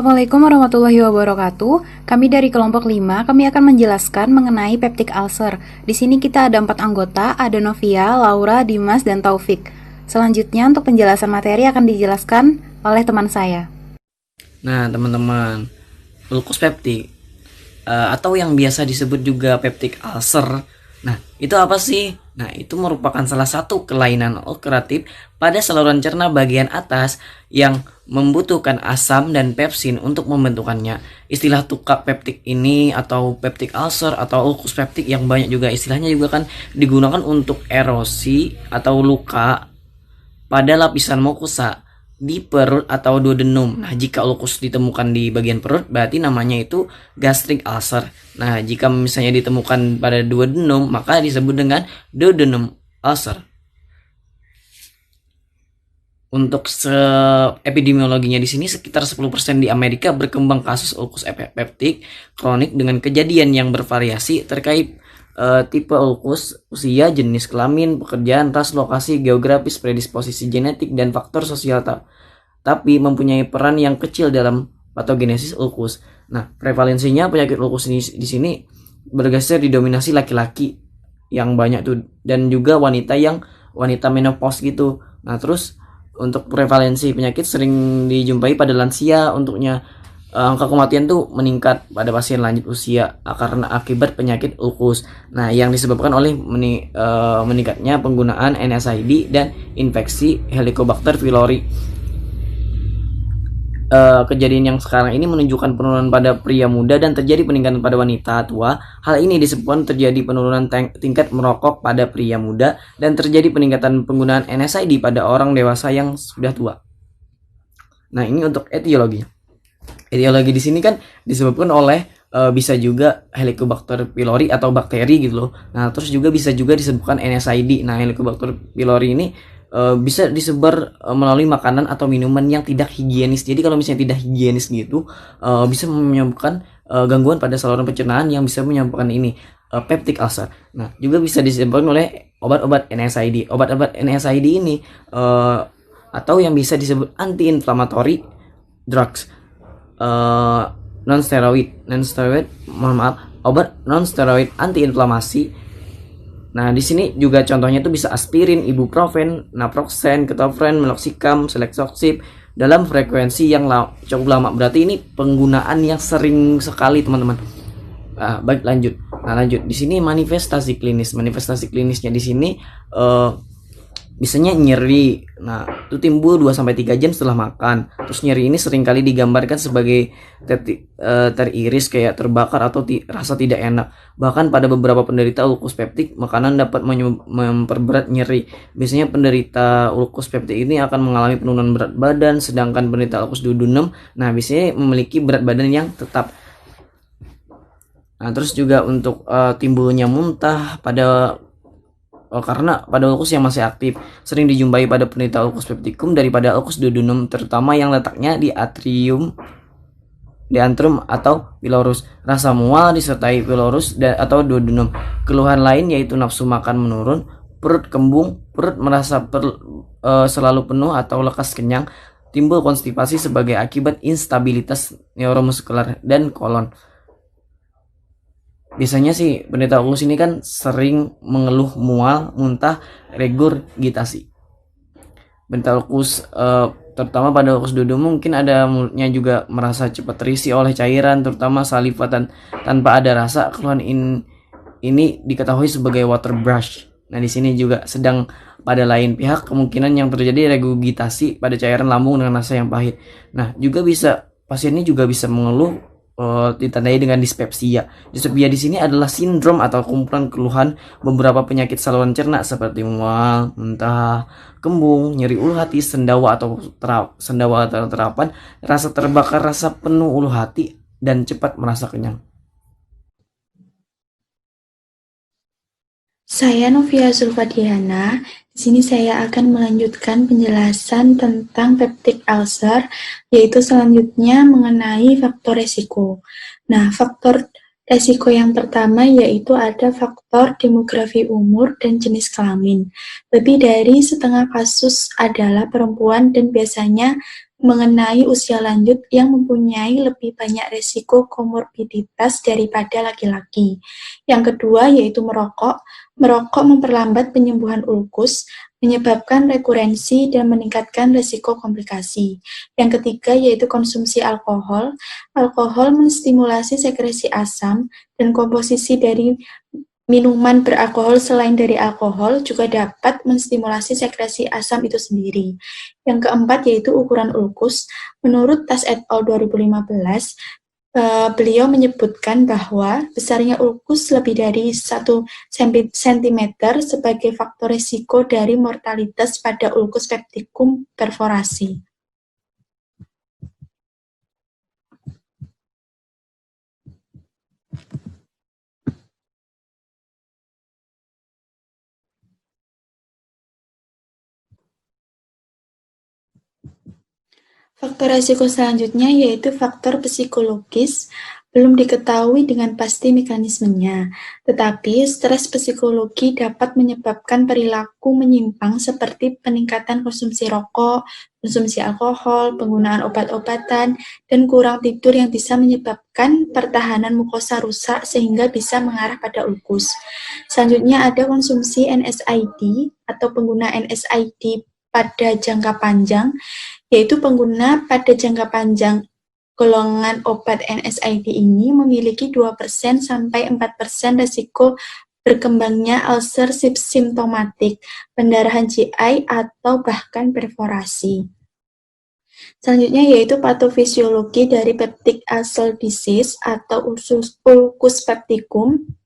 Assalamualaikum warahmatullahi wabarakatuh. Kami dari kelompok 5, kami akan menjelaskan mengenai peptic ulcer. Di sini kita ada 4 anggota, ada Novia, Laura, Dimas, dan Taufik. Selanjutnya untuk penjelasan materi akan dijelaskan oleh teman saya. Nah, teman-teman, ulkus peptik atau yang biasa disebut juga peptic ulcer. Nah, itu apa sih? Nah, itu merupakan salah satu kelainan ulceratif pada saluran cerna bagian atas yang membutuhkan asam dan pepsin untuk membentukannya. Istilah tukak peptik ini atau peptic ulcer atau ulkus peptik yang banyak juga istilahnya juga kan digunakan untuk erosi atau luka pada lapisan mukosa di perut atau duodenum. Nah, jika ulkus ditemukan di bagian perut, berarti namanya itu gastric ulcer. Nah, jika misalnya ditemukan pada duodenum, maka disebut dengan duodenum ulcer. Untuk epidemiologinya di sini sekitar 10% di Amerika berkembang kasus ulkus peptik kronik dengan kejadian yang bervariasi terkait tipe ulkus, usia, jenis kelamin, pekerjaan, ras, lokasi, geografis, predisposisi genetik, dan faktor sosial tapi mempunyai peran yang kecil dalam patogenesis ulkus. Nah, prevalensinya penyakit ulkus di sini bergeser didominasi laki-laki yang banyak tuh dan juga wanita menopause gitu. Nah, terus untuk prevalensi penyakit sering dijumpai pada lansia. Untuknya angka kematian tuh meningkat pada pasien lanjut usia karena akibat penyakit ulkus. Nah, yang disebabkan oleh meningkatnya penggunaan NSAID dan infeksi Helicobacter pylori. Kejadian yang sekarang ini menunjukkan penurunan pada pria muda dan terjadi peningkatan pada wanita tua. Hal ini disebabkan terjadi penurunan tingkat merokok pada pria muda dan terjadi peningkatan penggunaan NSAID pada orang dewasa yang sudah tua. Nah, ini untuk etiologi. Etiologi di sini kan disebabkan oleh bisa juga Helicobacter pylori atau bakteri gitu loh. Nah, terus juga bisa juga disebabkan NSAID. Nah, Helicobacter pylori ini bisa disebar melalui makanan atau minuman yang tidak higienis. Jadi kalau misalnya tidak higienis gitu, bisa menyebabkan gangguan pada saluran pencernaan yang bisa menyebabkan ini peptic ulcer. Nah, juga bisa disebabkan oleh obat-obat NSAID. Obat-obat NSAID ini atau yang bisa disebut anti-inflammatory drugs, obat non-steroid anti-inflamasi. Nah, di sini juga contohnya itu bisa aspirin, ibuprofen, naproxen, ketoprofen, meloxicam, seleksoxib dalam frekuensi yang cukup lama. Berarti ini penggunaan yang sering sekali, teman-teman. Baik, lanjut. Nah, lanjut. Di sini manifestasi klinis. Manifestasi klinisnya di sini biasanya nyeri. Nah, itu timbul 2-3 jam setelah makan. Terus nyeri ini seringkali digambarkan sebagai teriris kayak terbakar atau rasa tidak enak. Bahkan pada beberapa penderita ulkus peptik, makanan dapat memperberat nyeri. Biasanya penderita ulkus peptik ini akan mengalami penurunan berat badan, sedangkan penderita ulkus duodenum, nah biasanya memiliki berat badan yang tetap. Nah, terus juga untuk timbulnya muntah karena pada ulkus yang masih aktif sering dijumpai pada penderita ulkus peptikum daripada ulkus duodenum, terutama yang letaknya di antrum atau pylorus. Rasa mual disertai pylorus atau duodenum. Keluhan lain yaitu nafsu makan menurun, perut kembung, perut merasa selalu penuh atau lekas kenyang, timbul konstipasi sebagai akibat instabilitas neuromuskular dan kolon. Biasanya sih penderita ulkus ini kan sering mengeluh mual, muntah, regurgitasi. Penderita ulkus terutama pada ulkus duodenum mungkin ada mulutnya juga merasa cepat terisi oleh cairan, terutama saliva tanpa ada rasa. Keluhan ini diketahui sebagai water brush. Nah, di sini juga sedang pada lain pihak kemungkinan yang terjadi regurgitasi pada cairan lambung dengan rasa yang pahit. Nah, juga pasien ini juga bisa mengeluh ditandai dengan dispepsia. Dispepsia di sini adalah sindrom atau kumpulan keluhan beberapa penyakit saluran cerna seperti mual, muntah, kembung, nyeri ulu hati, sendawa atau terapan, rasa terbakar, rasa penuh ulu hati, dan cepat merasa kenyang. Saya Novia Zulfadiana. Di sini saya akan melanjutkan penjelasan tentang peptic ulcer, yaitu selanjutnya mengenai faktor resiko. Nah, faktor resiko yang pertama yaitu ada faktor demografi umur dan jenis kelamin. Lebih dari setengah kasus adalah perempuan dan biasanya mengenai usia lanjut yang mempunyai lebih banyak risiko komorbiditas daripada laki-laki. Yang kedua yaitu merokok. Merokok memperlambat penyembuhan ulkus, menyebabkan rekurensi dan meningkatkan risiko komplikasi. Yang ketiga yaitu konsumsi alkohol. Alkohol menstimulasi sekresi asam dan komposisi dari minuman beralkohol selain dari alkohol juga dapat menstimulasi sekresi asam itu sendiri. Yang keempat yaitu ukuran ulkus. Menurut Tas et al. 2015, beliau menyebutkan bahwa besarnya ulkus lebih dari 1 cm sebagai faktor risiko dari mortalitas pada ulkus peptikum perforasi. Faktor risiko selanjutnya yaitu faktor psikologis, belum diketahui dengan pasti mekanismenya, tetapi stres psikologi dapat menyebabkan perilaku menyimpang seperti peningkatan konsumsi rokok, konsumsi alkohol, penggunaan obat-obatan, dan kurang tidur yang bisa menyebabkan pertahanan mukosa rusak sehingga bisa mengarah pada ulkus. Selanjutnya ada konsumsi NSAID atau pengguna NSAID pada jangka panjang, yaitu pengguna pada jangka panjang golongan obat NSAID ini memiliki 2% sampai 4% risiko berkembangnya ulcer simptomatik, pendarahan GI, atau bahkan perforasi. Selanjutnya yaitu patofisiologi dari peptic ulcer disease atau ulcus pepticum.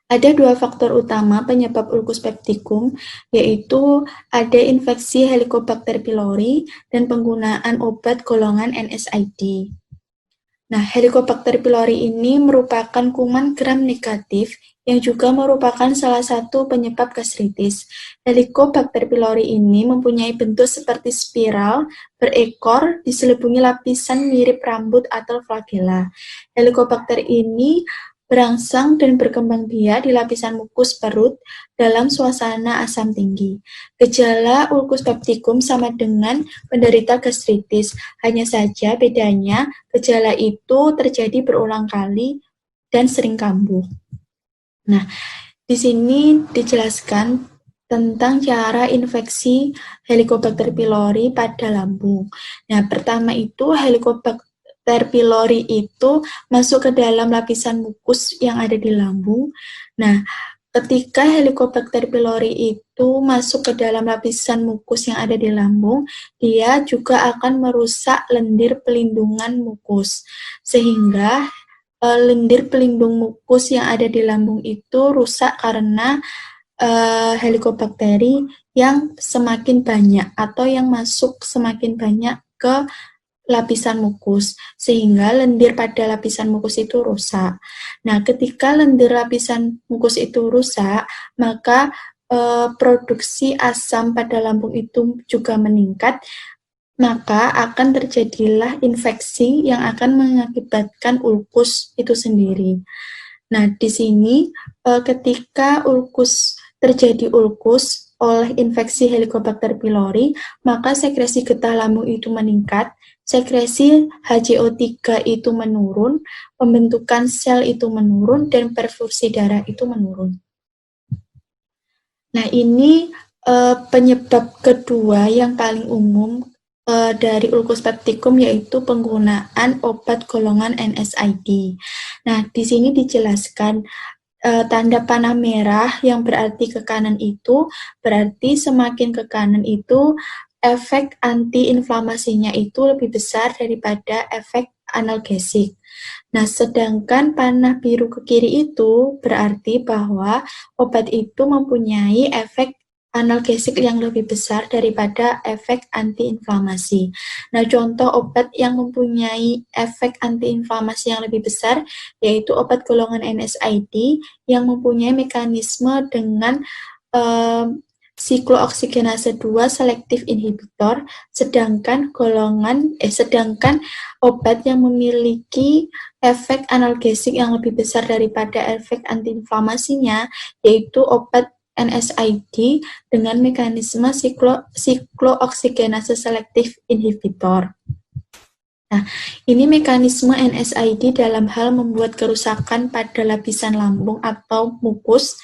Ada dua faktor utama penyebab ulcus pepticum, yaitu ada infeksi Helicobacter pylori dan penggunaan obat golongan NSAID. Nah, Helicobacter pylori ini merupakan kuman gram negatif yang juga merupakan salah satu penyebab gastritis. Helicobacter pylori ini mempunyai bentuk seperti spiral, berekor, diselipungi lapisan mirip rambut atau flagella. Helicobacter ini berangsang dan berkembang biak di lapisan mukus perut dalam suasana asam tinggi. Gejala ulcus pepticum sama dengan penderita gastritis, hanya saja bedanya gejala itu terjadi berulang kali dan sering kambuh. Nah, di sini dijelaskan tentang cara infeksi Helicobacter pylori pada lambung. Nah, pertama itu Helicobacter pylori itu masuk ke dalam lapisan mukus yang ada di lambung. Nah, ketika Helicobacter pylori itu masuk ke dalam lapisan mukus yang ada di lambung, dia juga akan merusak lendir pelindungan mukus, sehingga lendir pelindung mukus yang ada di lambung itu rusak karena Helicobakteri yang semakin banyak atau yang masuk semakin banyak ke lapisan mukus, sehingga lendir pada lapisan mukus itu rusak. Nah, ketika lendir lapisan mukus itu rusak, maka produksi asam pada lambung itu juga meningkat, maka akan terjadilah infeksi yang akan mengakibatkan ulkus itu sendiri. Nah, di sini ketika terjadi ulkus oleh infeksi Helicobacter pylori, maka sekresi getah lambung itu meningkat, sekresi HCO3 itu menurun, pembentukan sel itu menurun, dan perfusi darah itu menurun. Nah, ini penyebab kedua yang paling umum dari ulcus pepticum, yaitu penggunaan obat golongan NSAID. Nah, di sini dijelaskan tanda panah merah yang berarti ke kanan itu berarti semakin ke kanan itu efek antiinflamasinya itu lebih besar daripada efek analgesik. Nah, sedangkan panah biru ke kiri itu berarti bahwa obat itu mempunyai efek analgesik yang lebih besar daripada efek antiinflamasi. Nah, contoh obat yang mempunyai efek antiinflamasi yang lebih besar yaitu obat golongan NSAID yang mempunyai mekanisme dengan siklooksigenase 2 selektif inhibitor, sedangkan obat yang memiliki efek analgesik yang lebih besar daripada efek antiinflamasinya yaitu obat NSAID dengan mekanisme siklooksigenase selektif inhibitor. Nah, ini mekanisme NSAID dalam hal membuat kerusakan pada lapisan lambung atau mukus,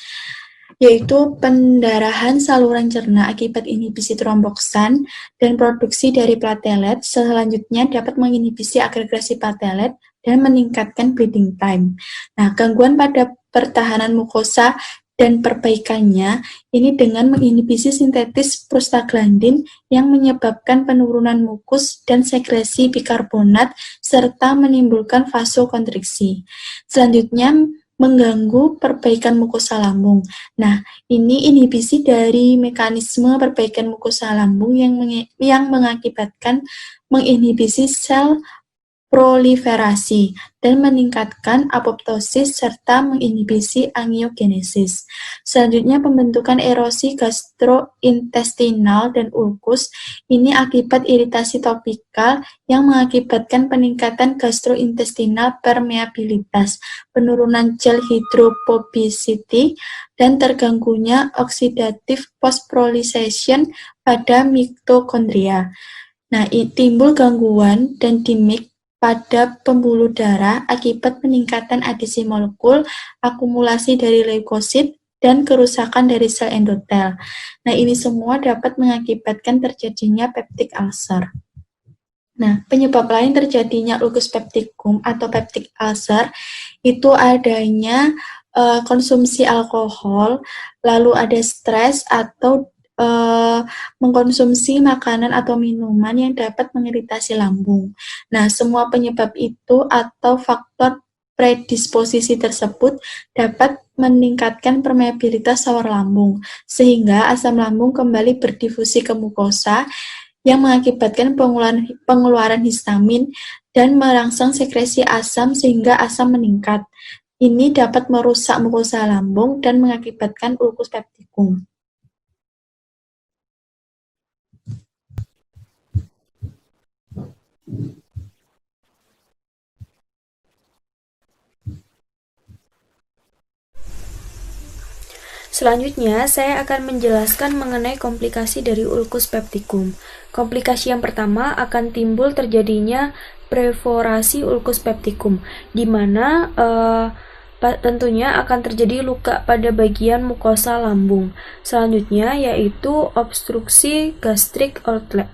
yaitu pendarahan saluran cerna akibat inhibisi tromboksan dan produksi dari platelet. Selanjutnya dapat menginhibisi agregasi platelet dan meningkatkan bleeding time. Nah, gangguan pada pertahanan mukosa dan perbaikannya ini dengan menginhibisi sintetis prostaglandin yang menyebabkan penurunan mukus dan sekresi bikarbonat serta menimbulkan vasokonstriksi. Selanjutnya mengganggu perbaikan mukosa lambung. Nah, ini inhibisi dari mekanisme perbaikan mukosa lambung yang mengakibatkan menginhibisi sel proliferasi dan meningkatkan apoptosis serta menginhibisi angiogenesis. Selanjutnya pembentukan erosi gastrointestinal dan ulkus ini akibat iritasi topikal yang mengakibatkan peningkatan gastrointestinal permeabilitas, penurunan gel hydrophobicity, dan terganggunya oxidative phosphorylation pada mitokondria. Nah, timbul gangguan dendimik pada pembuluh darah akibat peningkatan adesi molekul, akumulasi dari leukosit, dan kerusakan dari sel endotel. Nah, ini semua dapat mengakibatkan terjadinya peptic ulcer. Nah, penyebab lain terjadinya ulcus pepticum atau peptic ulcer itu adanya konsumsi alkohol, lalu ada stres atau mengkonsumsi makanan atau minuman yang dapat mengiritasi lambung. Nah, semua penyebab itu atau faktor predisposisi tersebut dapat meningkatkan permeabilitas sawar lambung, sehingga asam lambung kembali berdifusi ke mukosa yang mengakibatkan pengeluaran histamin dan merangsang sekresi asam sehingga asam meningkat. Ini dapat merusak mukosa lambung dan mengakibatkan ulcus pepticum. Selanjutnya, saya akan menjelaskan mengenai komplikasi dari ulcus pepticum. Komplikasi yang pertama akan timbul terjadinya perforasi ulcus pepticum, di mana tentunya akan terjadi luka pada bagian mukosa lambung. Selanjutnya yaitu obstruksi gastric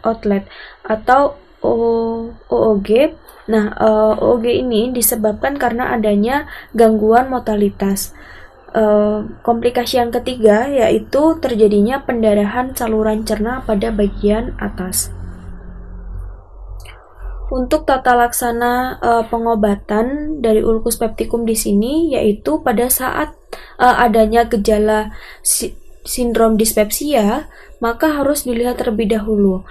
outlet atau OOG. Nah, OOG ini disebabkan karena adanya gangguan motalitas. Komplikasi yang ketiga yaitu terjadinya pendarahan saluran cerna pada bagian atas. Untuk tata laksana pengobatan dari ulcus pepticum di sini yaitu pada saat adanya gejala sindrom dispepsia, maka harus dilihat terlebih dahulu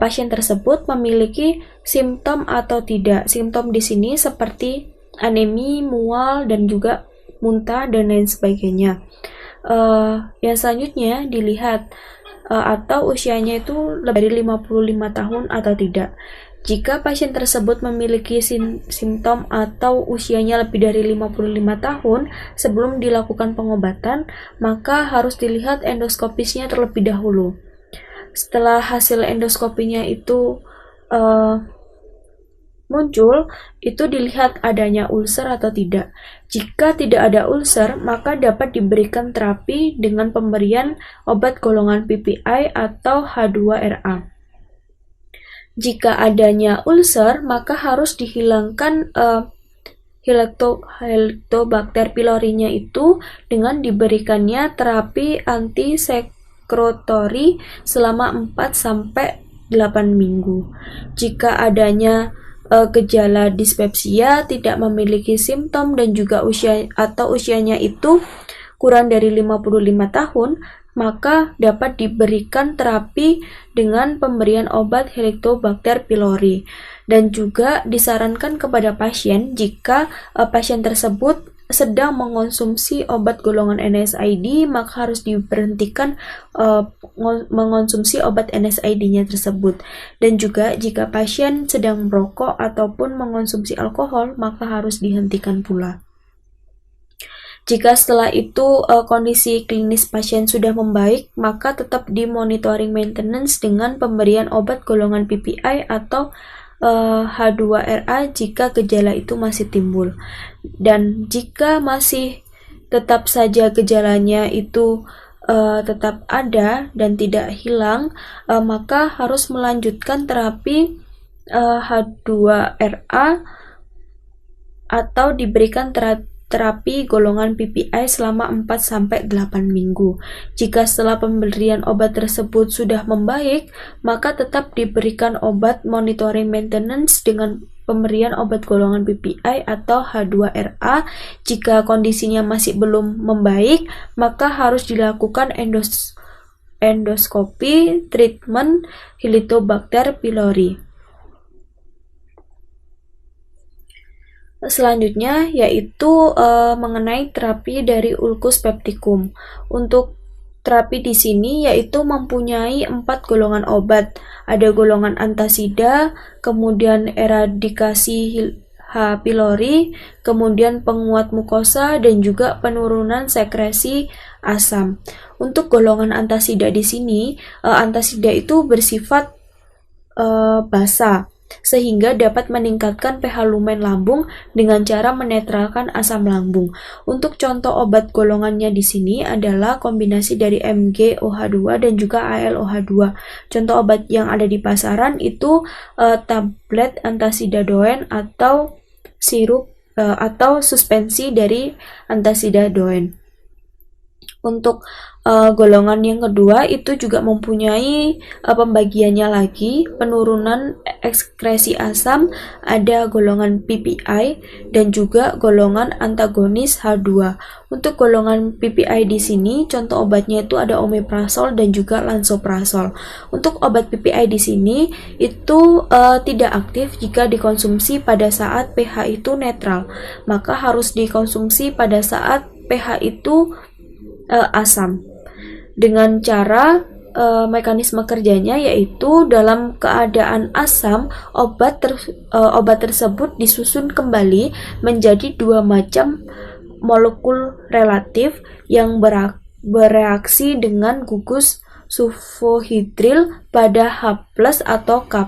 pasien tersebut memiliki simptom atau tidak. Simptom di sini seperti anemi, mual, dan juga muntah dan lain sebagainya. Yang selanjutnya dilihat atau usianya itu lebih dari 55 tahun atau tidak. Jika pasien tersebut memiliki simptom atau usianya lebih dari 55 tahun sebelum dilakukan pengobatan, maka harus dilihat endoskopisnya terlebih dahulu. Setelah hasil endoskopinya itu muncul, itu dilihat adanya ulcer atau tidak. Jika tidak ada ulcer, maka dapat diberikan terapi dengan pemberian obat golongan PPI atau H2RA. Jika adanya ulcer, maka harus dihilangkan Helicobacter pylorinya itu dengan diberikannya terapi antisekretori selama 4-8 minggu. Jika adanya gejala dispepsia, tidak memiliki simptom dan juga usianya itu kurang dari 55 tahun, maka dapat diberikan terapi dengan pemberian obat Helicobacter pylori. Dan juga disarankan kepada pasien jika pasien tersebut sedang mengonsumsi obat golongan NSAID, maka harus diberhentikan mengonsumsi obat NSAID-nya tersebut. Dan juga jika pasien sedang merokok ataupun mengonsumsi alkohol, maka harus dihentikan pula. Jika setelah itu kondisi klinis pasien sudah membaik, maka tetap di monitoring maintenance dengan pemberian obat golongan PPI atau H2RA jika gejala itu masih timbul. Dan jika masih tetap saja gejalanya itu tetap ada dan tidak hilang, maka harus melanjutkan terapi H2RA atau diberikan terapi golongan PPI selama 4-8 minggu. Jika setelah pemberian obat tersebut sudah membaik, maka tetap diberikan obat monitoring maintenance dengan pemberian obat golongan PPI atau H2RA. Jika kondisinya masih belum membaik, maka harus dilakukan endoskopi treatment Helicobacter pylori. Selanjutnya yaitu mengenai terapi dari ulcus pepticum. Untuk terapi di sini yaitu mempunyai 4 golongan obat. Ada golongan antasida, kemudian eradikasi H. pylori, kemudian penguat mukosa dan juga penurunan sekresi asam. Untuk golongan antasida di sini, antasida itu bersifat basa, sehingga dapat meningkatkan pH lumen lambung dengan cara menetralkan asam lambung. Untuk contoh obat golongannya di sini adalah kombinasi dari MgOH2 dan juga AlOH2. Contoh obat yang ada di pasaran itu tablet antasidadoen atau sirup atau suspensi dari antasidadoen. Untuk golongan yang kedua itu juga mempunyai pembagiannya lagi, penurunan ekskresi asam, ada golongan PPI dan juga golongan antagonis H2. Untuk golongan PPI di sini contoh obatnya itu ada omeprazol dan juga lansoprazol. Untuk obat PPI di sini itu tidak aktif jika dikonsumsi pada saat pH itu netral, maka harus dikonsumsi pada saat pH itu asam. Dengan cara mekanisme kerjanya yaitu dalam keadaan asam, obat tersebut disusun kembali menjadi 2 macam molekul relatif yang bereaksi dengan gugus sulfohidril pada H+ atau K+.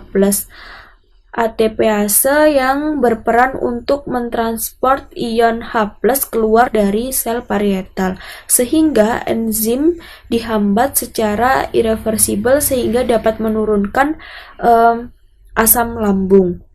ATPase yang berperan untuk mentransport ion H+ keluar dari sel parietal, sehingga enzim dihambat secara irreversibel sehingga dapat menurunkan asam lambung.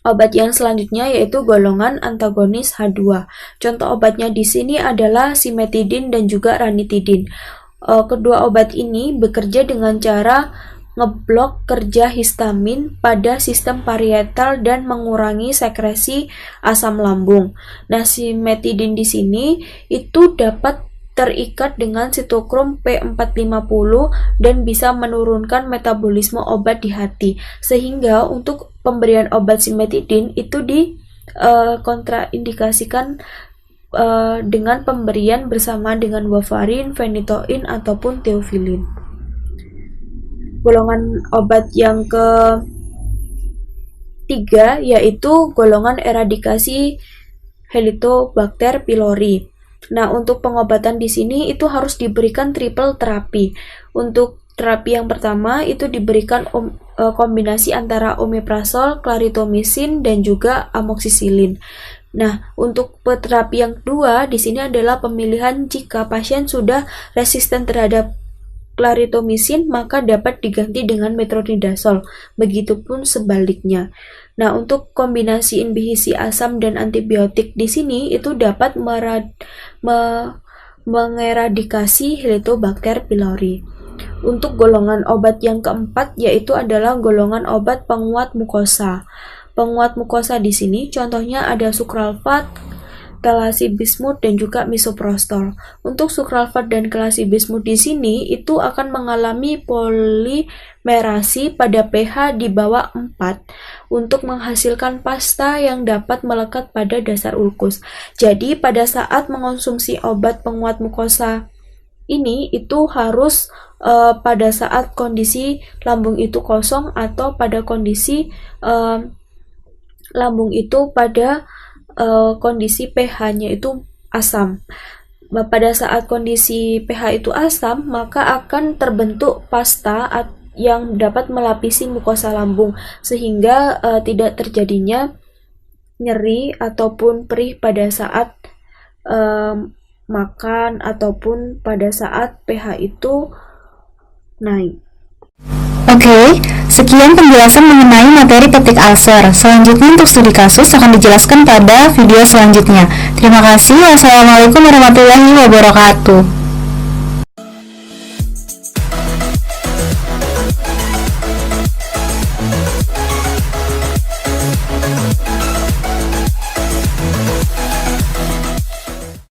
Obat yang selanjutnya yaitu golongan antagonis H2. Contoh obatnya di sini adalah simetidin dan juga ranitidin. Kedua obat ini bekerja dengan cara ngeblok kerja histamin pada sistem parietal dan mengurangi sekresi asam lambung. Nah, simetidin di sini itu dapat terikat dengan sitokrom P450 dan bisa menurunkan metabolisme obat di hati. Sehingga untuk pemberian obat simetidin itu kontraindikasikan dengan pemberian bersama dengan warfarin, phenytoin ataupun theophylline. Golongan obat yang ketiga yaitu golongan eradikasi Helicobacter pylori. Nah, untuk pengobatan di sini itu harus diberikan triple terapi. Untuk terapi yang pertama itu diberikan kombinasi antara omeprazol, clarithromycin dan juga amoxicillin. Nah, untuk terapi yang kedua di sini adalah pemilihan jika pasien sudah resisten terhadap clarithromycin maka dapat diganti dengan metronidazol, begitupun sebaliknya. Nah, untuk kombinasi inhibisi asam dan antibiotik di sini itu dapat mengeradikasi Helicobacter pylori. Untuk golongan obat yang keempat yaitu adalah golongan obat penguat mukosa. Penguat mukosa di sini contohnya ada sukralfat, kelasibismut dan juga misoprostol. Untuk sukralfat dan kelasibismut di sini itu akan mengalami polimerasi pada pH di bawah 4 untuk menghasilkan pasta yang dapat melekat pada dasar ulkus. Jadi pada saat mengonsumsi obat penguat mukosa ini itu harus pada saat kondisi lambung itu kosong atau pada kondisi lambung itu pada kondisi pH-nya itu asam. Pada saat kondisi pH itu asam, maka akan terbentuk pasta yang dapat melapisi mukosa lambung sehingga tidak terjadinya nyeri ataupun perih pada saat makan ataupun pada saat pH itu naik. Oke, sekian penjelasan mengenai materi peptic ulcer. Selanjutnya untuk studi kasus akan dijelaskan pada video selanjutnya. Terima kasih. Wassalamualaikum warahmatullahi wabarakatuh.